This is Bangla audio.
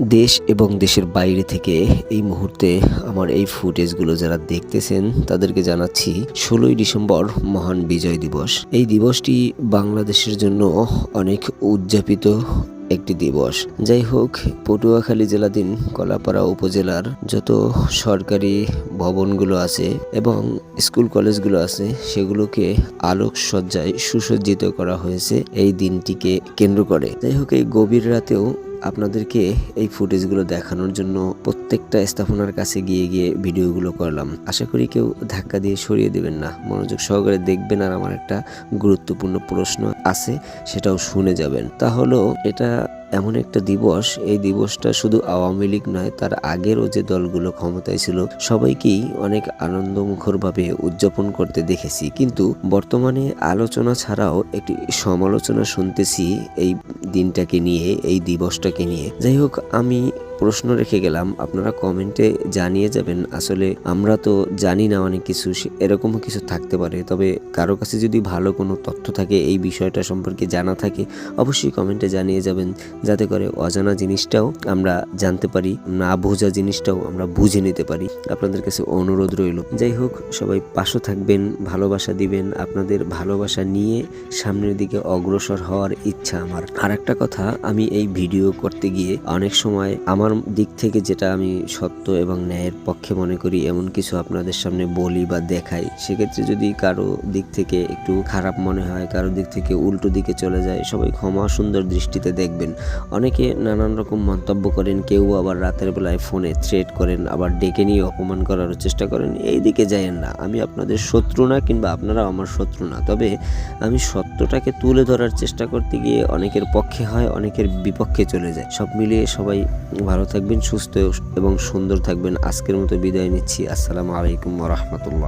দেশ এবং দেশের বাইরে থেকে এই মুহূর্তে আমার এই ফুটেজগুলো যারা দেখতেছেন তাদেরকে জানাচ্ছি 16ই ডিসেম্বর মহান বিজয় দিবস। এই দিবসটি বাংলাদেশের জন্য অনেক উদযাপিত একটি দিবস। যাই হোক, পটুয়াখালী জেলাধীন কলাপাড়া উপজেলার যত সরকারি ভবনগুলো আছে এবং স্কুল কলেজগুলো আছে সেগুলোকে আলোকসজ্জায় সুসজ্জিত করা হয়েছে এই দিনটিকে কেন্দ্র করে। যাই হোক, এই গভীর রাতেও আপনাদেরকে এই ফুটেজগুলো দেখানোর জন্য প্রত্যেকটা স্থাপনার কাছে গিয়ে গিয়ে ভিডিওগুলো করলাম। আশা করি কেউ ধাক্কা দিয়ে সরিয়ে দেবেন না, মনোযোগ সহকারে দেখবেন। আর আমার একটা গুরুত্বপূর্ণ প্রশ্ন আছে, সেটাও শুনে যাবেন। তাহলে এটা এমন একটা দিবস, এই দিবসটা শুধু আওয়ামী লীগ নয়, তার আগেরও যে দলগুলো ক্ষমতায় ছিল সবাইকেই অনেক আনন্দমুখরভাবে উদযাপন করতে দেখেছি। কিন্তু বর্তমানে আলোচনা ছাড়াও একটি সমালোচনা শুনতেছি এই দিনটাকে নিয়ে, এই দিবসটাকে নিয়ে। যাই হোক, আমি প্রশ্ন রেখে গেলাম, আপনারা কমেন্টে জানিয়ে যাবেন। আসলে আমরা তো জানি না অনেক কিছু, এরকমও কিছু থাকতে পারে। তবে কারো কাছে যদি ভালো কোনো তথ্য থাকে, এই বিষয়টা সম্পর্কে জানা থাকে, অবশ্যই কমেন্টে জানিয়ে যাবেন, যাতে করে অজানা জিনিসটাও আমরা জানতে পারি, না বোঝা জিনিসটাও আমরা বুঝে নিতে পারি। আপনাদের কাছে অনুরোধ রইল। যাই হোক, সবাই পাশে থাকবেন, ভালোবাসা দিবেন। আপনাদের ভালোবাসা নিয়ে সামনের দিকে অগ্রসর হওয়ার ইচ্ছা আমার। আর একটা কথা, আমি এই ভিডিও করতে গিয়ে অনেক সময় আমার দিক থেকে যেটা আমি সত্য এবং ন্যায়ের পক্ষে মনে করি এমন কিছু আপনাদের সামনে বলি বা দেখাই। সেক্ষেত্রে যদি কারো দিক থেকে একটু খারাপ মনে হয়, কারো দিক থেকে উল্টো দিকে চলে যায়, সবাই ক্ষমা সুন্দর দৃষ্টিতে দেখবেন। অনেকে নানান রকম মন্তব্য করেন, কেউ আবার রাতের বেলায় ফোনে থ্রেট করেন, আবার ডেকে নিয়ে অপমান করার চেষ্টা করেন। এই দিকে যায়েন না। আমি আপনাদের শত্রু না, কিংবা আপনারা আমার শত্রু না। তবে আমি সত্যটাকে তুলে ধরার চেষ্টা করতে গিয়ে অনেকের পক্ষে হয়, অনেকের বিপক্ষে চলে যায়। সব মিলিয়ে সবাই ভালো থাকবেন, সুস্থ এবং সুন্দর থাকবেন। আজকের মতো বিদায় নিচ্ছি। আসসালামু আলাইকুম ওয়া রাহমাতুল্লাহ।